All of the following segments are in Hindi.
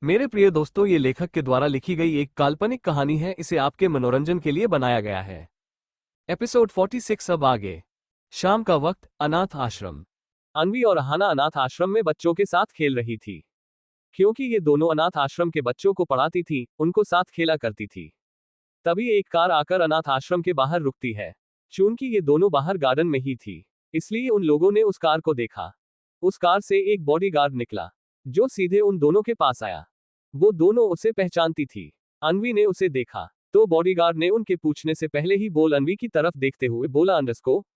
मेरे प्रिय दोस्तों, ये लेखक के द्वारा लिखी गई एक काल्पनिक कहानी है। इसे आपके मनोरंजन के लिए बनाया गया है। एपिसोड 46 अब आगे। शाम का वक्त, अनाथ आश्रम। अन्वी और अहाना अनाथ आश्रम में बच्चों के साथ खेल रही थी। क्योंकि ये दोनों अनाथ आश्रम के बच्चों को पढ़ाती थी, उनको साथ खेला करती थी। तभी एक कार आकर अनाथ आश्रम के बाहर रुकती है। चूंकि ये दोनों बाहर गार्डन में ही थी, इसलिए उन लोगों ने उस कार को देखा। उस कार से एक बॉडीगार्ड निकला, जो सीधे उन दोनों के पास आया। वो दोनों उसे पहचानती थी। अन्वी ने उसे देखा तो बॉडीगार्ड ने उनके पूछने से पहले ही बोल अन्वी की तरफ देखते हुए बोला,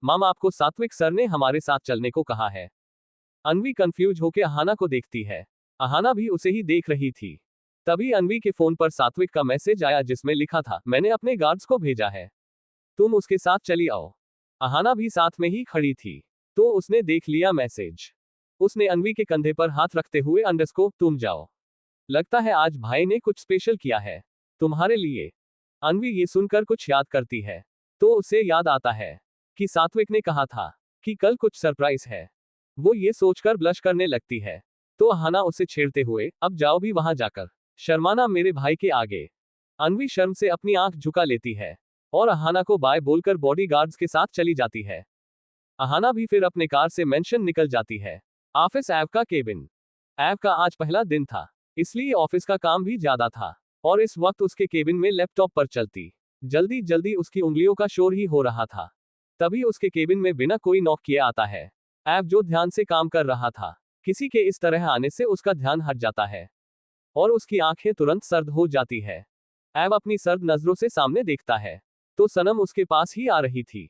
माम, आपको सात्विक सर ने हमारे साथ चलने को कहा है। अन्वी कंफ्यूज होकर अहाना को देखती है। अहाना भी उसे ही देख रही थी। तभी अन्वी के फोन पर सात्विक का मैसेज आया, जिसमें लिखा था, मैंने अपने गार्ड्स को भेजा है, तुम उसके साथ चली आओ। अहाना भी साथ में ही खड़ी थी, तो उसने देख लिया मैसेज। उसने अन्वी के कंधे पर हाथ रखते हुए, तुम जाओ, लगता है आज भाई ने कुछ स्पेशल किया है तुम्हारे लिए। अन्वी ये सुनकर कुछ याद करती है, तो उसे याद आता है कि सात्विक ने कहा था कि कल कुछ सरप्राइज है। वो ये सोचकर ब्लश करने लगती है, तो अहाना उसे छेड़ते हुए, अब जाओ भी वहां जाकर शर्माना मेरे भाई के आगे। अन्वी शर्म से अपनी आंख झुका लेती है और अहाना को बाय बोलकर बॉडीगार्ड्स के साथ चली जाती है। अहाना भी फिर अपने कार से मेंशन निकल जाती है। ऑफिस ऐप का केबिन। ऐप का आज पहला दिन था, इसलिए ऑफिस का काम भी ज्यादा था और इस वक्त उसके केबिन में लैपटॉप पर चलती जल्दी जल्दी उसकी उंगलियों का शोर ही हो रहा था। तभी उसके केबिन में बिना कोई नॉक किए आता है ऐप, जो ध्यान से काम कर रहा था। किसी के इस तरह आने से उसका ध्यान हट जाता है और उसकी आंखें तुरंत सर्द हो जाती है। ऐप अपनी सर्द नजरों से सामने देखता है तो सनम उसके पास ही आ रही थी।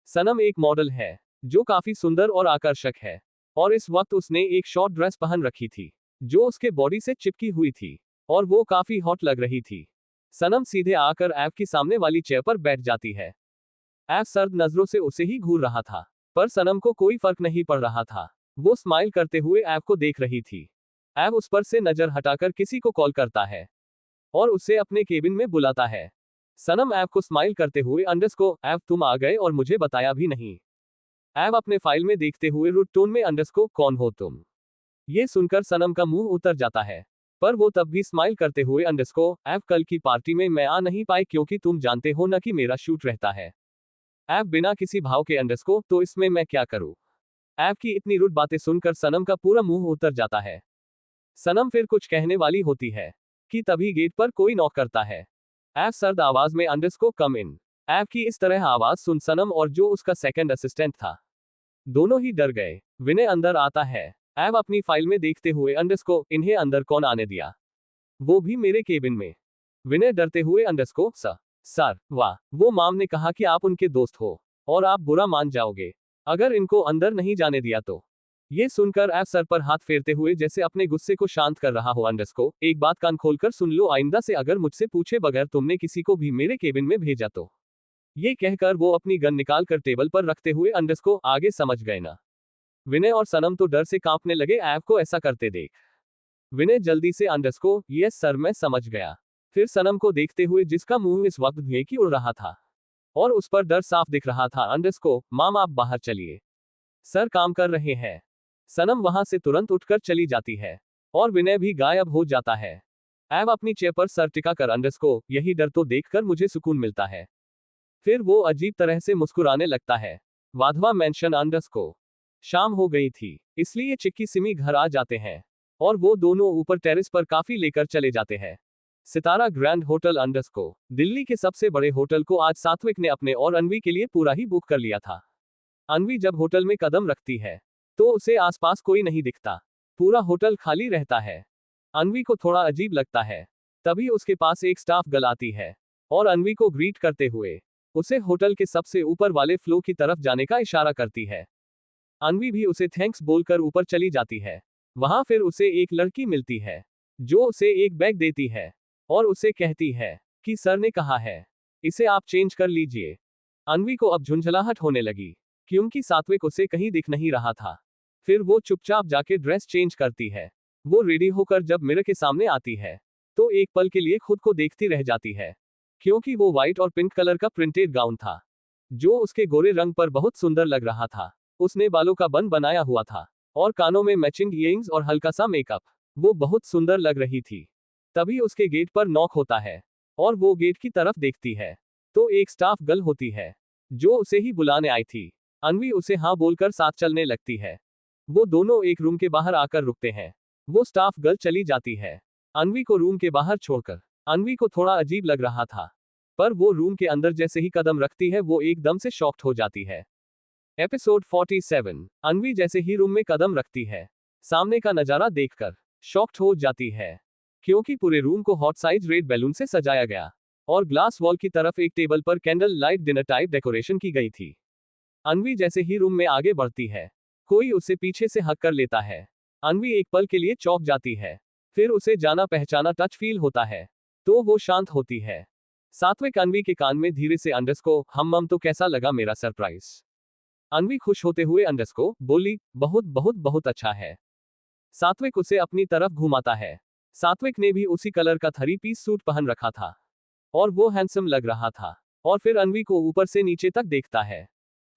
सनम एक मॉडल है जो काफी सुंदर और आकर्षक है और इस वक्त उसने एक शॉर्ट ड्रेस पहन रखी थी जो उसके बॉडी से चिपकी हुई थी और वो काफी हॉट लग रही थी। सनम सीधे आकर ऐप की सामने वाली चेयर पर बैठ जाती है। ऐप सर्द नजरों से उसे ही घूर रहा था, पर सनम को कोई फर्क नहीं पड़ रहा था। वो स्माइल करते हुए ऐप को देख रही थी। ऐप उस पर से नजर हटाकर किसी को कॉल करता है और उसे अपने केबिन में बुलाता है। सनम ऐप को स्माइल करते हुए, ऐप तुम आ गए और मुझे बताया भी नहीं। ऐप अपने फाइल में देखते हुए रूड टोन में, कौन हो तुम। ये सुनकर सनम का मुंह उतर जाता है, पर वो तब भी स्माइल करते हुए, ऐप कल की पार्टी में मैं आ नहीं पाई क्योंकि तुम जानते हो ना कि मेरा शूट रहता है। ऐप बिना किसी भाव के, तो इसमें मैं क्या करूं। ऐप की इतनी रुड बातें सुनकर सनम का पूरा मुंह उतर जाता है। सनम फिर कुछ कहने वाली होती है कि तभी गेट पर कोई नॉक करता है। ऐप सर्द आवाज में, कम इन। ऐप की इस तरह आवाज सुन सनम और जो उसका सेकंड असिस्टेंट था, दोनों ही डर गए। विनय अंदर आता है। ऐप अपनी फाइल में देखते हुए, इन्हें अंदर कौन आने दिया, वो भी मेरे केबिन में। विनय डरते हुए, सर, वाह, वो माम ने कहा कि आप उनके दोस्त हो और आप बुरा मान जाओगे अगर इनको अंदर नहीं जाने दिया तो। ये सुनकर ऐप सर पर हाथ फेरते हुए जैसे अपने गुस्से को शांत कर रहा हो, एक बात कान खोलकर सुन लो, आइंदा से अगर मुझसे पूछे बगैर तुमने किसी को भी मेरे केबिन में भेजा तो। ये कहकर वो अपनी गन निकाल कर टेबल पर रखते हुए, आगे समझ गए ना। विनय और सनम तो डर से कांपने लगे ऐप को ऐसा करते देख। विनय जल्दी से, यस सर, मैं समझ गया। फिर सनम को देखते हुए, जिसका मुंह इस वक्त धुएं की उड़ रहा था और उस पर डर साफ दिख रहा था, माम आप बाहर चलिए, सर काम कर रहे हैं। सनम वहां से तुरंत उठकर चली जाती है और विनय भी गायब हो जाता है। ऐप अपनी चेयर पर सर टिकाकर, यही डर तो देखकर मुझे सुकून मिलता है। फिर वो अजीब तरह से मुस्कुराने लगता है। वाधवा मेंशन, शाम हो गई थी, इसलिए चिक्की सिमी घर आ जाते हैं और वो दोनों ऊपर टेरेस पर काफी लेकर चले जाते हैं। सितारा ग्रैंड होटल, दिल्ली के सबसे बड़े होटल को आज सात्विक ने अपने और अन्वी के लिए पूरा ही बुक कर लिया था। अन्वी जब होटल में कदम रखती है तो उसे आसपास कोई नहीं दिखता, पूरा होटल खाली रहता है। अन्वी को थोड़ा अजीब लगता है। तभी उसके पास एक स्टाफ गर्ल आती है और अन्वी को ग्रीट करते हुए उसे होटल के सबसे ऊपर वाले फ्लोर की तरफ जाने का इशारा करती है। अन्वी भी उसे थैंक्स बोलकर ऊपर चली जाती है। वहां फिर उसे एक लड़की मिलती है जो उसे एक बैग देती है और उसे कहती है कि सर ने कहा है इसे आप चेंज कर लीजिए। अन्वी को अब झुंझलाहट होने लगी क्योंकि सात्विक उसे कहीं दिख नहीं रहा था। फिर वो चुपचाप जाके ड्रेस चेंज करती है। वो रेडी होकर जब मिरर के सामने आती है तो एक पल के लिए खुद को देखती रह जाती है, क्योंकि वो व्हाइट और पिंक कलर का प्रिंटेड गाउन था जो उसके गोरे रंग पर बहुत सुंदर लग रहा था। उसने बालों का बन बनाया हुआ था और कानों में मैचिंग ईयरिंग्स और हल्का सा मेकअप। वो बहुत सुंदर लग रही थी। तभी उसके गेट पर नॉक होता है और वो गेट की तरफ देखती है तो एक स्टाफ गर्ल होती है जो उसे ही बुलाने आई थी। अन्वी उसे हाँ बोलकर साथ चलने लगती है। वो दोनों एक रूम के बाहर आकर रुकते हैं। वो स्टाफ गर्ल चली जाती है अन्वी को रूम के बाहर छोड़कर। अन्वी को थोड़ा अजीब लग रहा था, पर वो रूम के अंदर जैसे ही कदम रखती है वो एकदम से शॉक्ड हो जाती है। एपिसोड 47। अन्वी जैसे ही रूम में कदम रखती है, सामने का नजारा देखकर शॉक्ड हो जाती है, क्योंकि पूरे रूम को हॉट साइज रेड बैलून से सजाया गया और ग्लास वॉल की तरफ एक टेबल पर candle light dinner type decoration की गई थी। अन्वी जैसे ही रूम में आगे बढ़ती है, कोई उसे पीछे से हक कर लेता है। अन्वी एक पल के लिए चौंक जाती है, फिर उसे जाना पहचाना टच फील होता है, तो वो शांत होती है। सात्विक अन्वी के कान में धीरे से अंडरस्को हम तो कैसा लगा मेरा सरप्राइज। अन्वी खुश होते हुए अंडरस्को बोली, बहुत बहुत बहुत अच्छा है। सात्विक उसे अपनी तरफ घुमाता है। सात्विक ने भी उसी कलर का 3 पीस सूट पहन रखा था और वो हैंडसम लग रहा था। और फिर अन्वी को ऊपर से नीचे तक देखता है।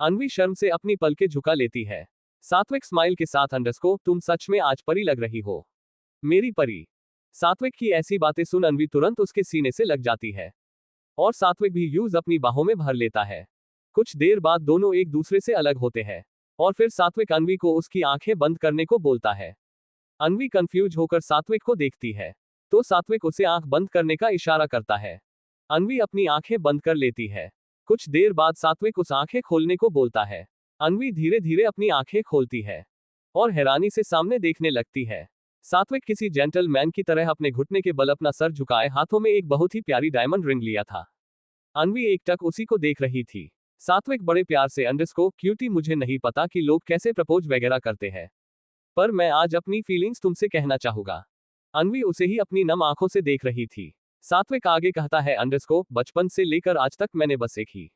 अन्वी शर्म से अपनी पलकें झुका लेती है। सात्विक स्माइल के साथ अंडरस्को तुम सच में आज परी लग रही हो, मेरी परी। सात्विक की ऐसी बातें सुन अन्वी तुरंत उसके सीने से लग जाती है और सात्विक भी यूज अपनी बाहों में भर लेता है। कुछ देर बाद दोनों एक दूसरे से अलग होते हैं और फिर सात्विक अन्वी को उसकी आंखें बंद करने को बोलता है। अन्वी कंफ्यूज होकर सात्विक को देखती है तो सात्विक उसे आंख बंद करने का इशारा करता है। अन्वी अपनी आंखें बंद कर लेती है। कुछ देर बाद सात्विक उस आंखें खोलने को बोलता है। अन्वी धीरे धीरे अपनी आंखें खोलती है और हैरानी से सामने देखने लगती है। सात्विक किसी जेंटलमैन की तरह अपने घुटने के बल अपना सर झुकाए हाथों में एक बहुत ही प्यारी डायमंड रिंग लिया था। अन्वी एकटक उसी को देख रही थी। सात्विक बड़े प्यार से अंडरस्को क्यूटी मुझे नहीं पता कि लोग कैसे प्रपोज वगैरह करते हैं, पर मैं आज अपनी फीलिंग्स तुमसे कहना चाहूंगा। अन्वी उसे ही अपनी नम आंखों से देख रही थी। सात्विक आगे कहता है अंडरस्को बचपन से लेकर आज तक मैंने बस एक ही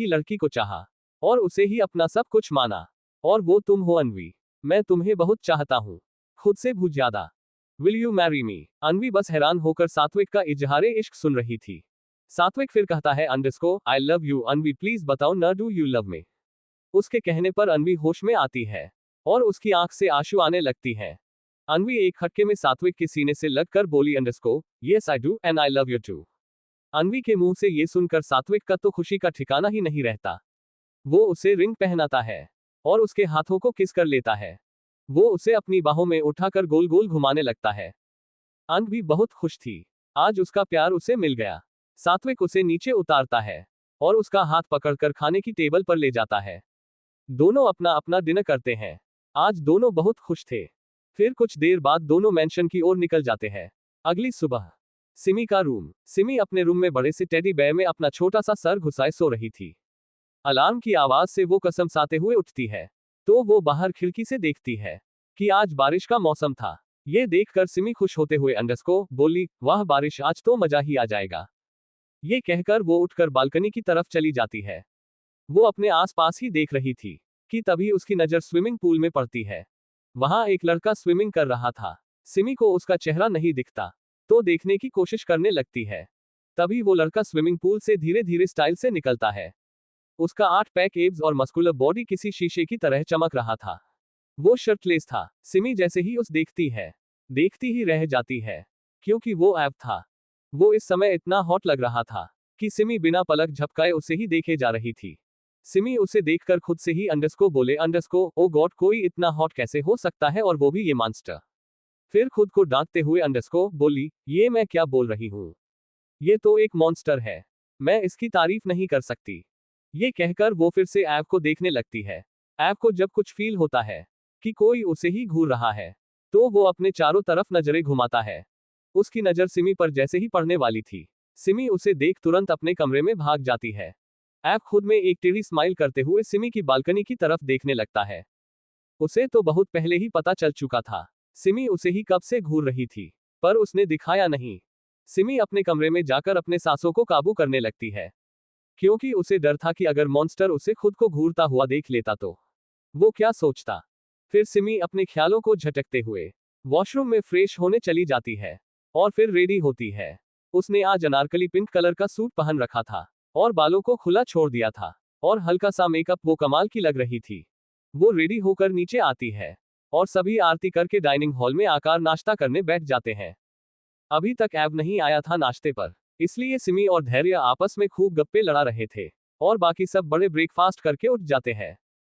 लड़की को चाहा और उसे ही अपना सब कुछ माना, और वो तुम हो अन्वी। मैं तुम्हें बहुत चाहता हूँ, खुद से बहुत ज्यादा। Will you marry me? Anvi बस हैरान होकर सात्विक का इजहारे इश्क सुन रही थी। सात्विक फिर कहता है अंडरस्को आई लव यू अन्वी प्लीज बताओ न डू यू लव मी? उसके कहने पर अन्वी होश में आती है और उसकी आंख से आंसू आने लगती हैं। अन्वी एक हटके में सात्विक के सीने से लगकर बोली अंडरस्को yes I do and I love you too. Anvi के मुंह से ये सुनकर सात्विक का तो खुशी का ठिकाना ही नहीं रहता। वो उसे रिंग पहनाता है और उसके हाथों को किस कर लेता है। वो उसे अपनी बाहों में उठाकर गोल गोल घुमाने लगता है। अन्वी बहुत खुश थी, आज उसका प्यार उसे मिल गया। सात्विक उसे नीचे उतारता है और उसका हाथ पकड़कर खाने की टेबल पर ले जाता है। दोनों अपना अपना डिनर करते हैं। आज दोनों बहुत खुश थे। फिर कुछ देर बाद दोनों मेंशन की ओर निकल जाते हैं। अगली सुबह सिमी का रूम। सिमी अपने रूम में बड़े से टेडी बेयर में अपना छोटा सा सर घुसाए सो रही थी। अलार्म की आवाज से वो कसमसाते हुए उठती है तो वो बाहर खिड़की से देखती है कि आज बारिश का मौसम था। ये देखकर सिमी खुश होते हुए अंडरस्को बोली, वाह बारिश, आज तो मजा ही आ जाएगा। ये कहकर वो उठकर बालकनी की तरफ चली जाती है। वो अपने आसपास ही देख रही थी कि तभी उसकी नजर स्विमिंग पूल में पड़ती है। वहां एक लड़का स्विमिंग कर रहा था। सिमी को उसका चेहरा नहीं दिखता तो देखने की कोशिश करने लगती है। तभी वो लड़का स्विमिंग पूल से धीरे धीरे स्टाइल से निकलता है। उसका 8 पैक एब्स और मस्कुलर बॉडी किसी शीशे की तरह चमक रहा था। वो शर्टलेस था। सिमी जैसे ही उस देखती ही रह जाती है, क्योंकि वो ऐप था। वो इस समय इतना हॉट लग रहा था कि सिमी बिना पलक झपकाए उसे ही देखे जा रही थी। सिमी उसे देखकर खुद से ही अंडरस्को बोले अंडरस्को ओ गॉड, कोई इतना हॉट कैसे हो सकता है और वो भी ये मॉन्स्टर। फिर खुद को डांटते हुए अंडरस्को बोली, ये मैं क्या बोल रही हूँ, ये तो एक मॉन्स्टर है, मैं इसकी तारीफ नहीं कर सकती। ये कहकर वो फिर से ऐप को देखने लगती है। ऐप को जब कुछ फील होता है कि कोई उसे ही घूर रहा है तो वो अपने चारों तरफ नजरें घुमाता है। उसकी नजर सिमी पर जैसे ही पड़ने वाली थी, सिमी उसे देख तुरंत अपने कमरे में भाग जाती है। ऐप खुद में एक टेढ़ी स्माइल करते हुए सिमी की बालकनी की तरफ देखने लगता है। उसे तो बहुत पहले ही पता चल चुका था सिमी उसे ही कब से घूर रही थी, पर उसने दिखाया नहीं। सिमी अपने कमरे में जाकर अपने सांसों को काबू करने लगती है, क्योंकि उसे डर था कि अगर मॉन्स्टर उसे खुद को घूरता हुआ देख लेता तो वो क्या सोचता। फिर सिमी अपने ख्यालों को झटकते हुए वॉशरूम में फ्रेश होने चली जाती है और फिर रेडी होती है। उसने आज अनारकली पिंक कलर का सूट पहन रखा था और बालों को खुला छोड़ दिया था और हल्का सा मेकअप, वो कमाल की लग रही थी। वो रेडी होकर नीचे आती है और सभी आरती करके डाइनिंग हॉल में आकर नाश्ता करने बैठ जाते हैं। अभी तक ऐब नहीं आया था नाश्ते पर, इसलिए सिमी और धैर्य आपस में खूब गप्पे लड़ा रहे थे और बाकी सब बड़े ब्रेकफास्ट करके उठ जाते हैं।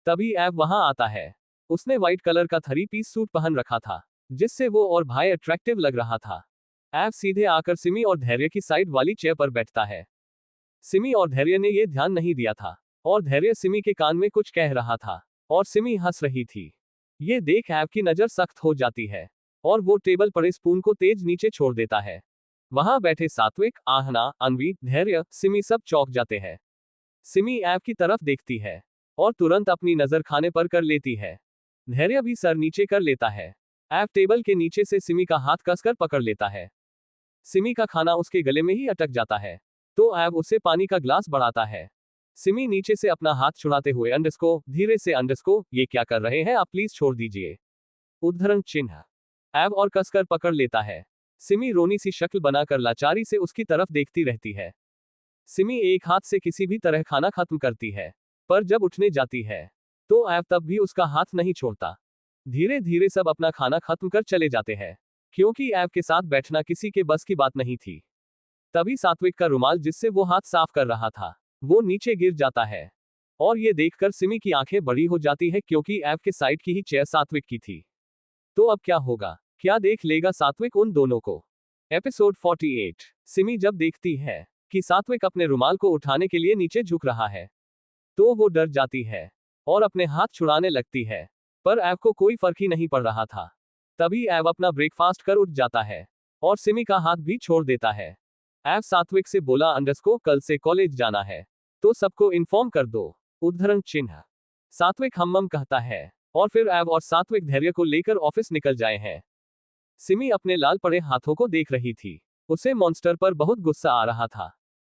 तभी ऐब वहां आता है। उसने व्हाइट कलर का 3 पीस सूट पहन रखा था, जिससे वो और भाई अट्रैक्टिव लग रहा था। ऐब सीधे आकर सिमी और धैर्य की साइड वाली चेयर पर बैठता है। सिमी और धैर्य ने ये ध्यान नहीं दिया था और धैर्य सिमी के कान में कुछ कह रहा था और सिमी हंस रही थी। ये देख ऐब की नजर सख्त हो जाती है और वो टेबल पर स्पून को तेज नीचे छोड़ देता है। वहां बैठे सात्विक, आहना, अनवी, धैर्य, सिमी सब चौंक जाते हैं। सिमी ऐब की तरफ देखती है और तुरंत अपनी नजर खाने पर कर लेती है। धैर्य भी सर नीचे कर लेता है। ऐब टेबल के नीचे से सिमी का हाथ कसकर पकड़ लेता है। सिमी का खाना उसके गले में ही अटक जाता है, तो ऐब उसे पानी का ग्लास बढ़ाता है। सिमी नीचे से अपना हाथ छुड़ाते हुए धीरे से ये क्या कर रहे हैं आप, प्लीज छोड़ दीजिए। उद्धरण चिन्ह। ऐब और कसकर पकड़ लेता है। सिमी रोनी सी शक्ल बनाकर लाचारी से उसकी तरफ देखती रहती है। सिमी एक हाथ से किसी भी तरह खाना खत्म करती है, पर जब उठने जाती है तो ऐब तब भी उसका हाथ नहीं छोड़ता। धीरे धीरे सब अपना खाना खत्म कर चले जाते हैं, क्योंकि ऐब के साथ बैठना किसी के बस की बात नहीं थी। तभी सात्विक का रुमाल जिससे वो हाथ साफ कर रहा था, वो नीचे गिर जाता है और ये देखकर सिमी की आंखें बड़ी हो जाती है, क्योंकि ऐब के साइड की ही चेयर सात्विक की थी। तो अब क्या होगा, क्या देख लेगा सात्विक उन दोनों को? एपिसोड 48। सिमी जब देखती है कि सात्विक अपने रुमाल को उठाने के लिए नीचे झुक रहा है, तो वो डर जाती है और अपने हाथ छुड़ाने लगती है, पर ऐब को कोई फर्क ही नहीं पड़ रहा था। तभी ऐब अपना ब्रेकफास्ट कर उठ जाता है और सिमी का हाथ भी छोड़ देता है। ऐब सात्विक से बोला कल से कॉलेज जाना है, तो सबको इन्फॉर्म कर दो। उद्धरण चिन्ह। सात्विक हम्मम कहता है और फिर ऐब और सात्विक धैर्य को लेकर ऑफिस निकल जाए हैं। सिमी अपने लाल पड़े हाथों को देख रही थी। उसे मॉन्स्टर पर बहुत गुस्सा आ रहा था,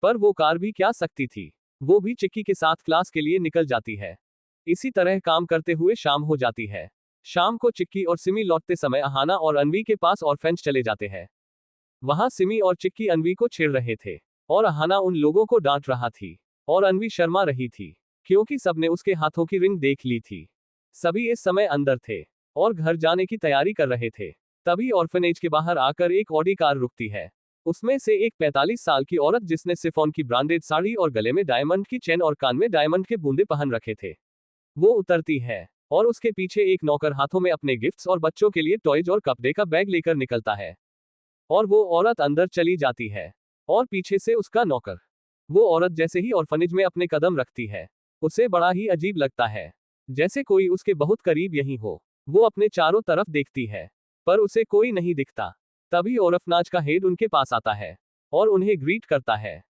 पर वो कार भी क्या सकती थी। वो भी चिक्की के साथ क्लास के लिए निकल जाती है। इसी तरह काम करते हुए शाम हो जाती है। शाम को चिक्की और सिमी लौटते समय अहाना और अनवी के पास ऑर्फेंज चले जाते हैं। वहां सिमी और चिक्की अनवी को छेड़ रहे थे और अहाना उन लोगों को डांट रहा थी और अनवी शर्मा रही थी, क्योंकि सबने उसके हाथों की रिंग देख ली थी। सभी इस समय अंदर थे और घर जाने की तैयारी कर रहे थे। तभी ऑर्फनेज के बाहर आकर एक ऑडी कार रुकती है। उसमें से एक 45 साल की औरत, जिसने सिफॉन की ब्रांडेड साड़ी और गले में डायमंड की चेन और कान में डायमंड के बूंदे पहन रखे थे, वो उतरती है और उसके पीछे एक नौकर हाथों में अपने गिफ्ट्स और बच्चों के लिए टॉयज और कपड़े का बैग लेकर निकलता है और वो औरत अंदर चली जाती है और पीछे से उसका नौकर। वो औरत जैसे ही ऑर्फनेज में अपने कदम रखती है, उसे बड़ा ही अजीब लगता है, जैसे कोई उसके बहुत करीब यहीं हो। वो अपने चारों तरफ देखती है, पर उसे कोई नहीं दिखता। तभी ऑर्फनाज का हेड उनके पास आता है और उन्हें ग्रीट करता है।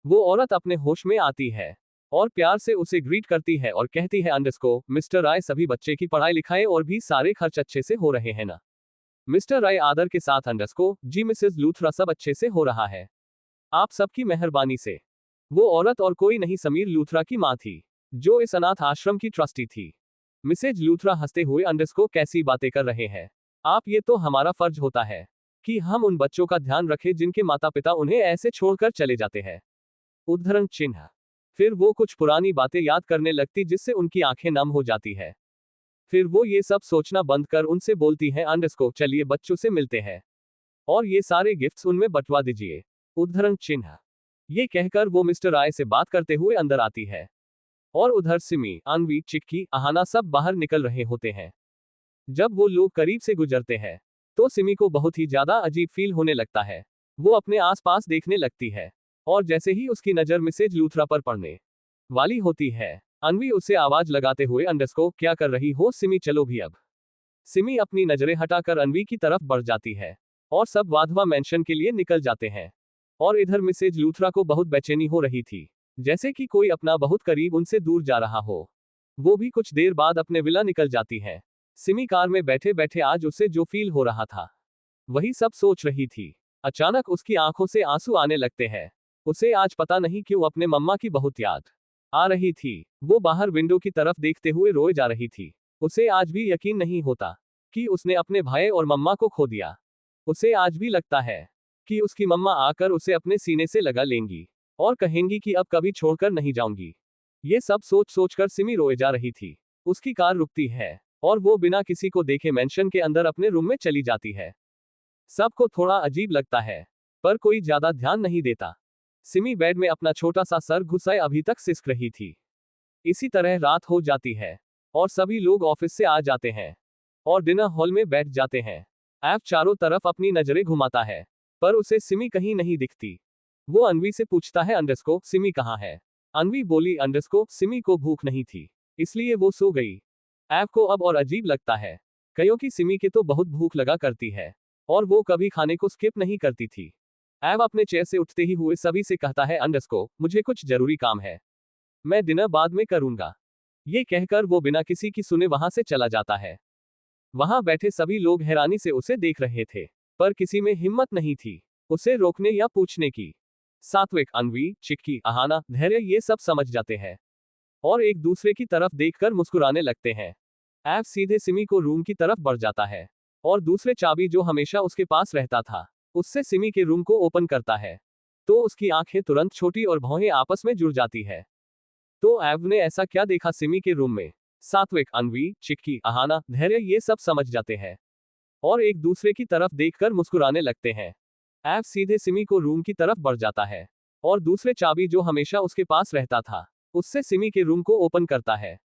वो औरत अपने होश में आती है और प्यार से उसे ग्रीट करती है और कहती है मिस्टर राय, सभी बच्चे की पढ़ाई लिखाई और भी सारे खर्च अच्छे से हो रहे हैं ना? मिस्टर राय आदर के साथ जी मिसेस लूथरा, सब अच्छे से हो रहा है, आप सबकी मेहरबानी से। वो औरत और कोई नहीं समीर लूथरा की माँ थी, जो इस अनाथ आश्रम की ट्रस्टी थी। मिसेज लूथरा हंसते हुए कैसी बातें कर रहे हैं आप, ये तो हमारा फर्ज होता है कि हम उन बच्चों का ध्यान रखें जिनके माता पिता उन्हें ऐसे छोड़कर चले जाते हैं। उद्धरण चिन्ह। फिर वो कुछ पुरानी बातें याद करने लगती, जिससे उनकी आंखें नम हो जाती है। फिर वो ये सब सोचना बंद कर उनसे बोलती हैं चलिए बच्चों से मिलते हैं और ये सारे गिफ्ट्स उनमें बंटवा दीजिए। उद्धरण चिन्ह। ये कहकर वो मिस्टर राय से बात करते हुए अंदर आती है और उधर सिमी, अनवी, चिक्की, अहाना सब बाहर निकल रहे होते हैं। जब वो लोग करीब से गुजरते हैं तो सिमी को बहुत ही ज्यादा अजीब फील होने लगता है। वो अपने आसपास देखने लगती है और जैसे ही उसकी नजर मिसेज लूथरा पर पड़ने वाली होती है, अनवी उसे आवाज लगाते हुए क्या कर रही हो सिमी, चलो भी अब। सिमी अपनी नजरें हटाकर अनवी की तरफ बढ़ जाती है और सब वाधवा मेंशन के लिए निकल जाते हैं। और इधर मिसेज लूथरा को बहुत बेचैनी हो रही थी, जैसे कि कोई अपना बहुत करीब उनसे दूर जा रहा हो। वो भी कुछ देर बाद अपने विला निकल जाती है। सिमी कार में बैठे बैठे आज उसे जो फील हो रहा था वही सब सोच रही थी। अचानक उसकी आंखों से आंसू आने लगते हैं। उसे आज पता नहीं क्यों अपने मम्मा की बहुत याद आ रही थी। वो बाहर विंडो की तरफ देखते हुए रोए जा रही थी। उसे आज भी यकीन नहीं होता कि उसने अपने भाई और मम्मा को खो दिया। उसे आज भी लगता है कि उसकी मम्मा आकर उसे अपने सीने से लगा लेंगी और कहेंगी कि अब कभी छोड़कर नहीं जाऊंगी। ये सब सोच सोचकर सिमी रोए जा रही थी। उसकी कार रुकती है और वो बिना किसी को देखे मेंशन के अंदर अपने रूम में चली जाती है। सबको थोड़ा अजीब लगता है, पर कोई ज्यादा ध्यान नहीं देता। सिमी बेड में अपना छोटा सा सर घुसाए अभी तक सिसक रही थी। इसी तरह रात हो जाती है और सभी लोग ऑफिस से आ जाते हैं और डिनर हॉल में बैठ जाते हैं। ऐप चारों तरफ अपनी नजरें घुमाता है, पर उसे सिमी कहीं नहीं दिखती। वो अनवी से पूछता है अंडरस्को सिमी कहाँ है। अनवी बोली अंडरस्को सिमी को भूख नहीं थी, इसलिए वो सो गई। ऐप को अब और अजीब लगता है, क्योंकि सिमी के तो बहुत भूख लगा करती है और वो कभी खाने को स्किप नहीं करती थी। ऐप अपने चेयर से उठते ही हुए सभी से कहता है अंडरस्को मुझे कुछ जरूरी काम है, मैं डिनर बाद में करूंगा। ये कहकर वो बिना किसी की सुने वहां से चला जाता है। वहां बैठे सभी लोग हैरानी से उसे देख रहे थे, पर किसी में हिम्मत नहीं थी उसे रोकने या पूछने की। सात्विक, अनवी, चिक्की, अहाना, धैर्य ये सब समझ जाते हैं और एक दूसरे की तरफ देखकर मुस्कुराने लगते हैं। ऐप सीधे सिमी को रूम की तरफ बढ़ जाता है और दूसरे चाबी जो हमेशा उसके पास रहता था उससे सिमी के रूम को ओपन करता है। तो उसकी आंखें तुरंत छोटी और भौहें आपस में जुड़ जाती है। तो ऐव ने ऐसा क्या देखा सिमी के रूम में? सात्विक, अनवी, चिक्की, अहाना, धैर्य ये सब समझ जाते हैं और एक दूसरे की तरफ देखकर मुस्कुराने लगते हैं। ऐव सीधे सिमी को रूम की तरफ बढ़ जाता है और दूसरे चाबी जो हमेशा उसके पास रहता था उससे सिमी के रूम को ओपन करता है।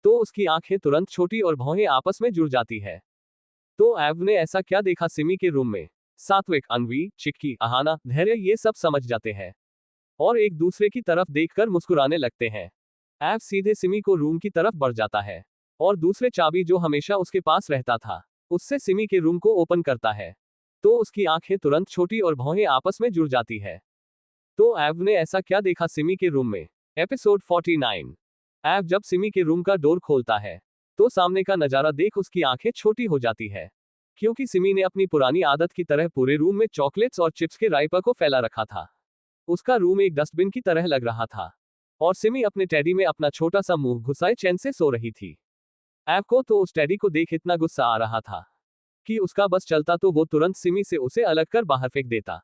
तो उसकी आंखें तुरंत छोटी और भौहें आपस में जुड़ जाती है। तो ऐव ने ऐसा क्या देखा सिमी के रूम में? सात्विक, अनवी, चिक्की, अहाना, धैर्य ये सब समझ जाते हैं और एक दूसरे की तरफ देखकर मुस्कुराने लगते हैं। ऐव सीधे सिमी को रूम की तरफ बढ़ जाता है और दूसरे चाबी जो हमेशा उसके पास रहता था उससे सिमी के रूम को ओपन करता है। तो उसकी आंखें तुरंत छोटी और भौहें आपस में जुड़ जाती है। तो ऐव ने ऐसा क्या देखा सिमी के रूम में? एपिसोड 49। ऐव जब सिमी के रूम का डोर खोलता है तो सामने का नजारा देख उसकी आंखें छोटी हो जाती है, क्योंकि सिमी ने अपनी पुरानी आदत की तरह पूरे रूम में चॉकलेट्स और चिप्स के राइपर को फैला रखा था। उसका रूम एक डस्टबिन की तरह लग रहा था और सिमी अपने टेडी में अपना छोटा सा मुंह घुसाए चैन से सो रही थी। ऐव को तो उस टेडी को देख इतना गुस्सा आ रहा था कि उसका बस चलता तो वो तुरंत सिमी से उसे अलग कर बाहर फेंक देता,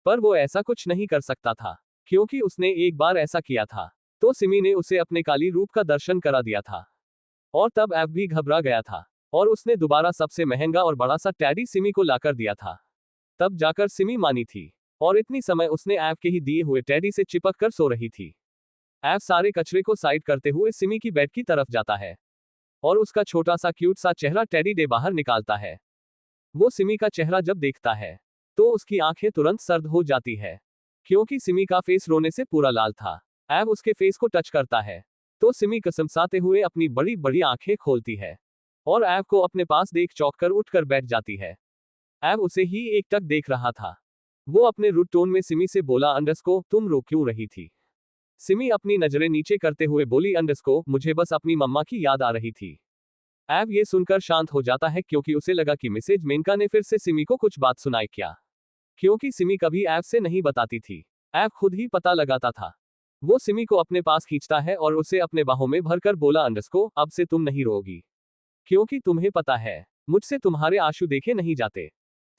पर वो ऐसा कुछ नहीं कर सकता था, क्योंकि उसने एक बार ऐसा किया था तो सिमी ने उसे अपने काली रूप का दर्शन करा दिया था और तब ऐव भी घबरा गया था और उसने दोबारा सबसे महंगा और बड़ा सा टैडी सिमी को लाकर दिया था। तब जाकर सिमी मानी थी और इतनी समय उसने ऐव के ही दिए हुए टैडी से चिपक कर सो रही थी। ऐव सारे कचरे को साइड करते हुए सिमी की बेड की तरफ जाता है और उसका छोटा सा क्यूट सा चेहरा टेडी डे बाहर निकालता है। वो सिमी का चेहरा जब देखता है तो उसकी आंखें तुरंत सर्द हो जाती है, क्योंकि सिमी का फेस रोने से पूरा लाल था। ऐव उसके फेस को टच करता है तो सिमी कसमसाते हुए अपनी बड़ी बड़ी आंखें खोलती है और ऐव को अपने पास देख चौंक कर उठकर बैठ जाती है। ऐव उसे ही एकटक देख रहा था। वो अपने रूड टोन में सिमी से बोला अंडरस्को तुम रो क्यों रही थी? सिमी अपनी नजरें नीचे करते हुए बोली अंडरस्को मुझे बस अपनी मम्मा की याद आ रही थी। ऐव ये सुनकर शांत हो जाता है, क्योंकि उसे लगा कि मिसेज मेनका ने फिर से सिमी को कुछ बात सुनाई क्या, क्योंकि सिमी कभी ऐव से नहीं बताती थी। ऐव खुद ही पता लगाता था। वो सिमी को अपने पास खींचता है और उसे अपने बाहों में भरकर बोला अंडरस्को अब से तुम नहीं रोगी, क्योंकि तुम्हें पता है मुझसे तुम्हारे आंसू देखे नहीं जाते।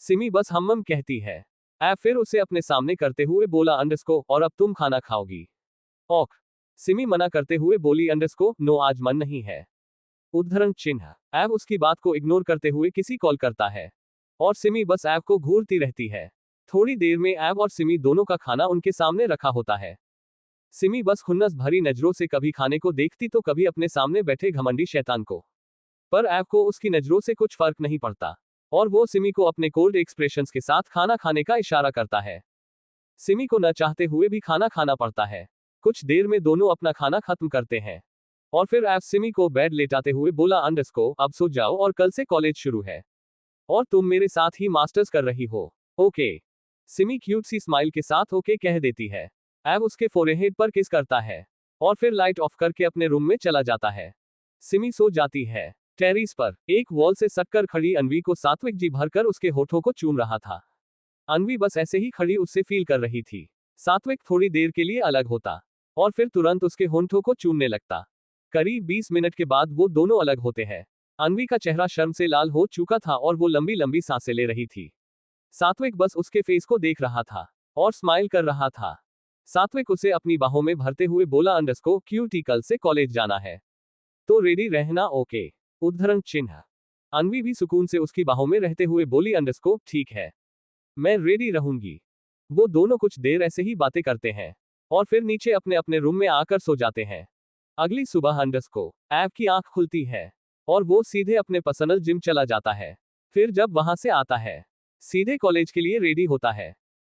सिमी बस हम्म कहती है। ऐव फिर उसे अपने सामने करते हुए बोला अंडरस्को और अब तुम खाना खाओगी? ओक। सिमी मना करते हुए बोली अंडरस्को नो आज मन नहीं है। उद्धरण चिन्ह। ऐव उसकी बात को इग्नोर करते हुए किसी कॉल करता है और सिमी बस ऐव को घूरती रहती है। थोड़ी देर में ऐव और सिमी दोनों का खाना उनके सामने रखा होता है। सिमी बस खुन्नस भरी नजरों से कभी खाने को देखती तो कभी अपने सामने बैठे घमंडी शैतान को, पर ऐव को उसकी नजरों से कुछ फर्क नहीं पड़ता और वो सिमी को अपने कोल्ड एक्सप्रेशंस के साथ खाना खाने का इशारा करता है। सिमी को न चाहते हुए भी खाना खाना पड़ता है। कुछ देर में दोनों अपना खाना खत्म करते हैं और फिर ऐव सिमी को बेड लेटाते हुए बोला अंडरस्को अब सो जाओ और कल से कॉलेज शुरू है और तुम मेरे साथ ही मास्टर्स कर रही हो, ओके? सिमी क्यूट सी स्माइल के साथ ओके कह देती है। ऐव उसके फोरहेड पर किस करता है और फिर लाइट ऑफ करके अपने रूम में चला जाता है। सिमी सो जाती है। टेरिस पर एक वॉल से सटकर खड़ी अनवी को सात्विक जी भरकर उसके होठों को चूम रहा था। अनवी बस ऐसे ही खड़ी उससे फील कर रही थी। सात्विक थोड़ी देर के लिए अलग होता और फिर तुरंत उसके होठों को चूमने लगता। करीब 20 मिनट के बाद वो दोनों अलग होते हैं। अनवी का चेहरा शर्म से लाल हो चुका था और वो लंबी लंबी सांसें ले रही थी। सात्विक बस उसके फेस को देख रहा था और स्माइल कर रहा था। सात्विक उसे अपनी बाहों में भरते हुए बोला अंडरस्को क्यूटी कल से कॉलेज जाना है तो रेडी रहना, ओके? उद्धरण चिन्ह। अनवी भी सुकून से उसकी बाहों में रहते हुए बोली अंडरस्को ठीक है। मैं रेडी रहूंगी। वो दोनों कुछ देर ऐसे ही बातें करते हैं और फिर नीचे अपने अपने रूम में आकर सो जाते हैं। अगली सुबह अंडस को ऐव की आंख खुलती है और वो सीधे अपने पर्सनल जिम चला जाता है। फिर जब वहां से आता है, सीधे कॉलेज के लिए रेडी होता है।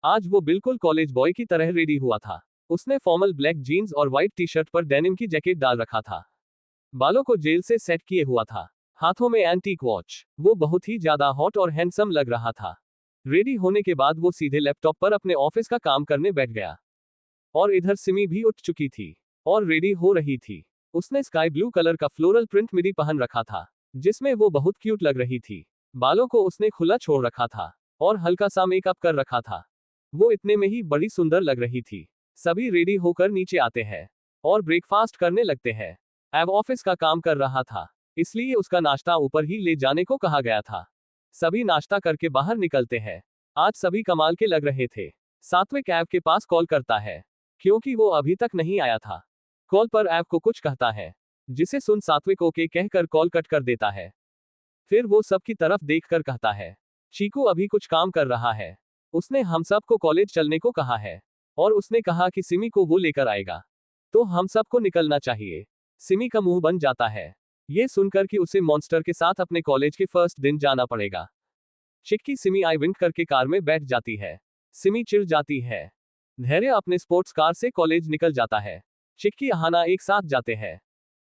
आज वो बिल्कुल कॉलेज बॉय की तरह रेडी हुआ था। उसने फॉर्मल ब्लैक जीन्स और व्हाइट टी शर्ट पर डेनिम की जैकेट डाल रखा था। बालों को जेल से सेट किए हुआ था। हाथों में एंटीक वॉच। वो बहुत ही ज्यादा हॉट और हैंडसम लग रहा था। रेडी होने के बाद वो सीधे लैपटॉप पर अपने ऑफिस का काम करने बैठ गया। और इधर सिमी भी उठ चुकी थी और रेडी हो रही थी। उसने स्काई ब्लू कलर का फ्लोरल प्रिंट मिडी पहन रखा था, जिसमें वो बहुत क्यूट लग रही थी। बालों को उसने खुला छोड़ रखा था और हल्का सा मेकअप कर रखा था। वो इतने में ही बड़ी सुंदर लग रही थी। सभी रेडी होकर नीचे आते हैं और ब्रेकफास्ट करने लगते हैं। एव ऑफिस का काम कर रहा था, इसलिए उसका नाश्ता ऊपर ही ले जाने को कहा गया था। सभी नाश्ता करके बाहर निकलते हैं। आज सभी कमाल के लग रहे थे। सात्विक एव के पास कॉल करता है, क्योंकि वो अभी तक नहीं आया था। कॉल पर एव को कुछ कहता है, जिसे सुन सात्विक ओके कहकर कॉल कट कर देता है। फिर वो सबकी तरफ देखकर कहता है, चीकू अभी कुछ काम कर रहा है। उसने हम सबको कॉलेज चलने को कहा है और उसने कहा कि सिमी को वो लेकर आएगा, तो हम सबको निकलना चाहिए। सिमी का मुंह बन जाता है ये सुनकर कि उसे मॉन्स्टर के साथ अपने कॉलेज के फर्स्ट दिन जाना पड़ेगा। चिक्की सिमी आई विंक करके कार में बैठ जाती है। सिमी चिढ़ जाती है। धैर्य अपने स्पोर्ट्स कार से कॉलेज निकल जाता है। चिक्की अहाना एक साथ जाते हैं।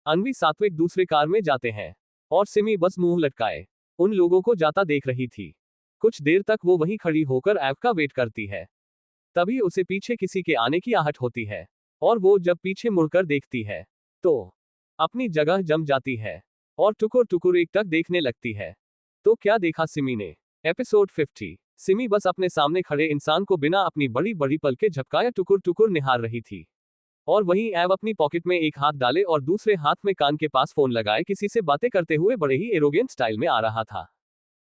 अनवी सात्विक दूसरे कार में जाते हैं और सिमी बस मुंह लटकाए उन लोगों को जाता देख रही थी। कुछ देर तक वो वहीं खड़ी होकर एव का वेट करती है। तभी उसे पीछे किसी के आने की आहट होती है और वो जब पीछे मुड़कर देखती है तो अपनी जगह जम जाती है और टुकुर टुकुर एकटक देखने लगती है। तो क्या देखा सिमी ने? एपिसोड 50। सिमी बस अपने सामने खड़े इंसान को बिना अपनी बड़ी बड़ी पलकें झपकाए टुकुर टुकुर निहार रही थी। और वहीं एव अपनी पॉकेट में एक हाथ डाले और दूसरे हाथ में कान के पास फोन लगाए किसी से बातें करते हुए बड़े ही एरोगेंट स्टाइल में आ रहा था।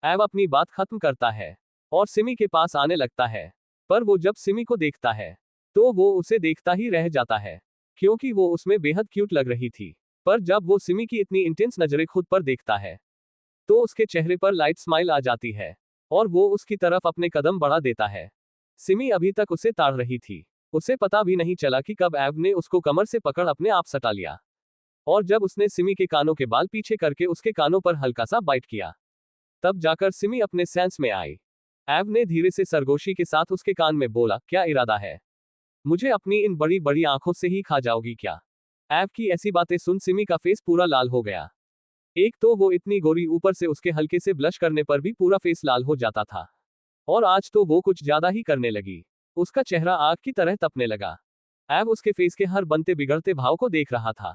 एव अपनी बात खत्म करता है और सिमी के पास आने लगता है, पर वो जब सिमी को देखता है तो वो उसे देखता ही रह जाता है, क्योंकि वो उसमें बेहद क्यूट लग रही थी। पर जब वो सिमी की इतनी इंटेंस नजरें खुद पर देखता है तो उसके चेहरे पर लाइट स्माइल आ जाती है और वो उसकी तरफ अपने कदम बढ़ा देता है। सिमी अभी तक उसे ताड़ रही थी। उसे पता भी नहीं चला कि कब एव ने उसको कमर से पकड़ अपने आप सटा लिया। और जब उसने सिमी के कानों के बाल पीछे करके उसके कानों पर हल्का सा बाइट किया, तब जाकर सिमी अपने सेंस में आई। एव ने धीरे से सरगोशी के साथ उसके कान में बोला, क्या इरादा है? मुझे अपनी इन बड़ी बड़ी आंखों से ही खा जाओगी क्या? एव की ऐसी बातें सुन सिमी का फेस पूरा लाल हो गया। एक तो वो इतनी गोरी, ऊपर से उसके हल्के से ब्लश करने पर भी पूरा फेस लाल हो जाता था, और आज तो वो कुछ ज्यादा ही करने लगी। उसका चेहरा आग की तरह तपने लगा। एव उसके फेस के हर बनते बिगड़ते भाव को देख रहा था।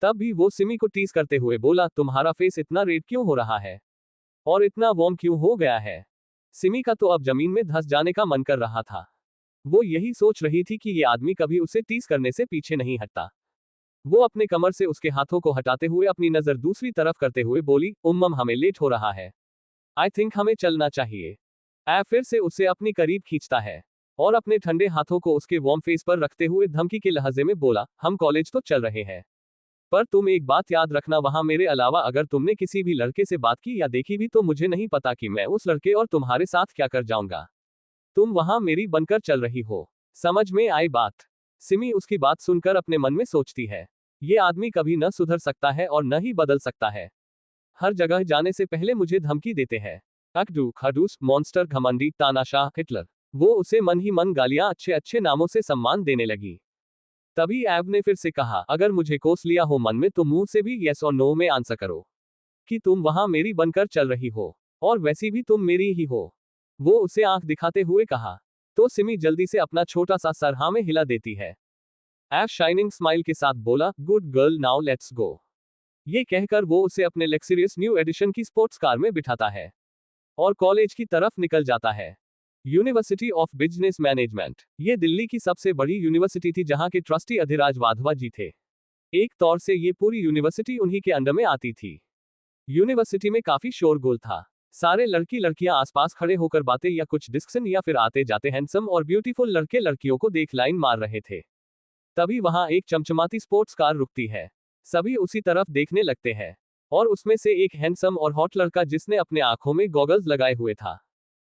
तब भी वो सिमी को टीज करते हुए बोला, तुम्हारा फेस इतना रेड क्यों हो रहा है और इतना वार्म क्यों हो गया है? सिमी का तो अब जमीन में धंस जाने का मन कर रहा था। वो यही सोच रही थी कि ये आदमी कभी उसे टीज करने से पीछे नहीं हटता। वो अपने कमर से उसके हाथों को हटाते हुए अपनी नजर दूसरी तरफ करते हुए बोली, उम्मम हमें लेट हो रहा है, आई थिंक हमें चलना चाहिए। एव फिर से उसे अपनी करीब खींचता है और अपने ठंडे हाथों को उसके वार्म फेस पर रखते हुए धमकी के लहजे में बोला, हम कॉलेज तो चल रहे हैं, पर तुम एक बात याद रखना, वहां मेरे अलावा अगर तुमने किसी भी लड़के से बात की या देखी भी तो मुझे नहीं पता कि मैं उस लड़के और तुम्हारे साथ क्या कर जाऊंगा। तुम वहां मेरी बनकर चल रही हो, समझ में आई बात? सिमी उसकी बात सुनकर अपने मन में सोचती है, ये आदमी कभी न सुधर सकता है और न ही बदल सकता है। हर जगह जाने से पहले मुझे धमकी देते हैं। अकडू, खडूस, मॉन्स्टर, घमंडी, तानाशाह, हिटलर। वो उसे मन ही मन गालियां अच्छे अच्छे नामों से सम्मान देने लगी। तभी एव ने फिर से कहा, अगर मुझे कोस लिया हो मन में तो मुंह से भी यस और नो में आंसर करो कि तुम वहां मेरी बनकर चल रही हो और वैसी भी तुम मेरी ही हो। वो उसे आंख दिखाते हुए कहा। तो सिमी जल्दी से अपना छोटा सा सर हाँ में हिला देती है। एव शाइनिंग स्माइल के साथ बोला, good girl, now let's go. ये कहकर वो उसे अपने लग्जरियस न्यू एडिशन की स्पोर्ट्स कार में बिठाता है और कॉलेज की तरफ निकल जाता है। University of business management. ये दिल्ली की सबसे बड़ी यूनिवर्सिटी थी जहां के ट्रस्टी अधिराज वाधवा जी थे। एक तौर से ये पूरी यूनिवर्सिटी उन्हीं के अंडर में आती थी। यूनिवर्सिटी में काफी शोरगुल था। सारे लड़की लड़कियां आसपास खड़े होकर बातें या कुछ डिस्कशन या फिर आते जाते हैंडसम और ब्यूटीफुल लड़के लड़कियों को देख लाइन मार रहे थे। तभी वहां एक चमचमाती स्पोर्ट्स कार रुकती है। सभी उसी तरफ देखने लगते हैं और उसमें से एक हैंडसम और हॉट लड़का, जिसने अपने आंखों में गॉगल्स लगाए हुए था,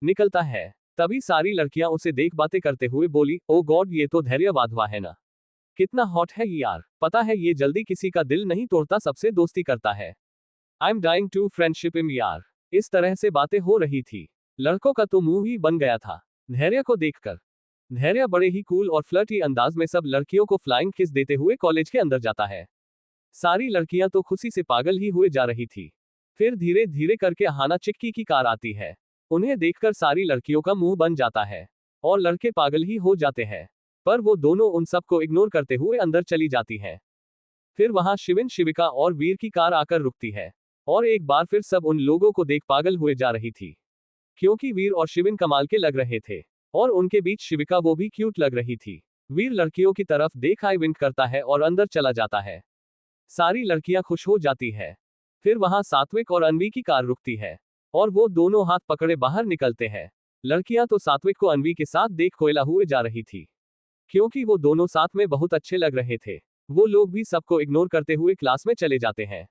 निकलता है। तभी सारी लड़कियां उसे देख बातें करते हुए बोली, ओ गॉड, ये तो धैर्य वाधवा है ना। कितना हॉट है ये यार, पता है ये जल्दी किसी का दिल नहीं तोड़ता, सबसे दोस्ती करता है। I am dying to friendship him यार। इस तरह से बातें हो रही थी। लड़कों का तो मुंह ही बन गया था धैर्य को देखकर। धैर्य बड़े ही कूल और फ्लर्टी अंदाज में सब लड़कियों को फ्लाइंग किस देते हुए कॉलेज के अंदर जाता है। सारी लड़कियां तो खुशी से पागल ही हुए जा रही थी। फिर धीरे धीरे करके हाना चिक्की की कार आती है। उन्हें देखकर सारी लड़कियों का मुंह बन जाता है और लड़के पागल ही हो जाते हैं। पर वो दोनों उन सबको इग्नोर करते हुए अंदर चली जाती हैं। फिर वहां शिविन, शिविका और वीर की कार आकर रुकती है और एक बार फिर सब उन लोगों को देख पागल हुए जा रही थी, क्योंकि वीर और शिविन कमाल के लग रहे थे और उनके बीच शिविका, वो भी क्यूट लग रही थी। वीर लड़कियों की तरफ देख आई विंक करता है और अंदर चला जाता है। सारी लड़कियां खुश हो जाती है। फिर वहां सात्विक और अनवी की कार रुकती है और वो दोनों हाथ पकड़े बाहर निकलते हैं। लड़कियां तो सात्विक को अनवी के साथ देख कोयला हुए जा रही थी, क्योंकि वो दोनों साथ में बहुत अच्छे लग रहे थे। वो लोग भी सबको इग्नोर करते हुए क्लास में चले जाते हैं।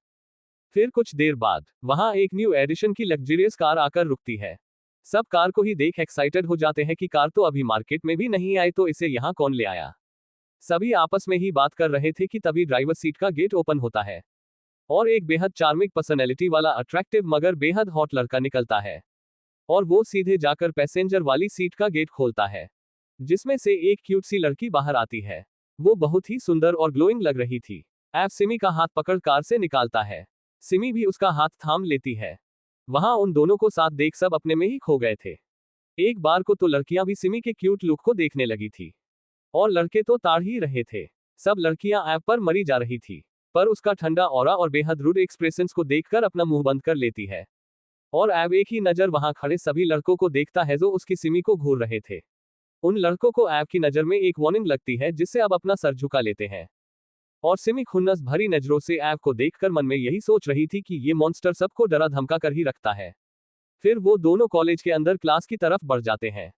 फिर कुछ देर बाद वहां एक न्यू एडिशन की लग्जरियस कार आकर रुकती है। सब कार को ही देख एक्साइटेड हो जाते हैं कि कार तो अभी मार्केट में भी नहीं आई, तो इसे यहाँ कौन ले आया। सभी आपस में ही बात कर रहे थे कि तभी ड्राइवर सीट का गेट ओपन होता है और एक बेहद चार्मिंग पर्सनैलिटी वाला अट्रैक्टिव मगर बेहद हॉट लड़का निकलता है और वो सीधे जाकर पैसेंजर वाली सीट का गेट खोलता है, जिसमें से एक क्यूट सी लड़की बाहर आती है। वो बहुत ही सुंदर और ग्लोइंग लग रही थी। ऐप सिमी का हाथ पकड़ कार से निकालता है। सिमी भी उसका हाथ थाम लेती है। वहां उन दोनों को साथ देख सब अपने में ही खो गए थे। एक बार को तो लड़कियां भी सिमी के क्यूट लुक को देखने लगी थी और लड़के तो ताड़ ही रहे थे। सब लड़कियां ऐप पर मरी जा रही थी, पर उसका ठंडा ऑरा और बेहद रूड एक्सप्रेशंस को देखकर अपना मुंह बंद कर लेती है और ऐप एक ही नजर वहां खड़े सभी लड़कों को देखता है जो उसकी सिमी को घूर रहे थे। उन लड़कों को ऐप की नजर में एक वार्निंग लगती है, जिससे अब अपना सर झुका लेते हैं और सिमी खुन्नस भरी नजरों से ऐप को देखकर मन में यही सोच रही थी कि ये मॉन्स्टर सबको डरा धमका कर ही रखता है। फिर वो दोनों कॉलेज के अंदर क्लास की तरफ बढ़ जाते हैं,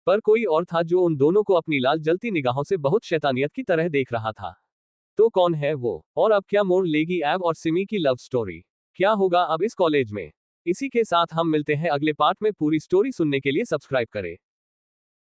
पर कोई और था जो उन दोनों को अपनी लाल जलती निगाहों से बहुत शैतानियत की तरह देख रहा था। तो कौन है वो और अब क्या मोड़ लेगी ऐप और सिमी की लव स्टोरी? क्या होगा अब इस कॉलेज में? इसी के साथ हम मिलते हैं अगले पार्ट में। पूरी स्टोरी सुनने के लिए सब्सक्राइब करें।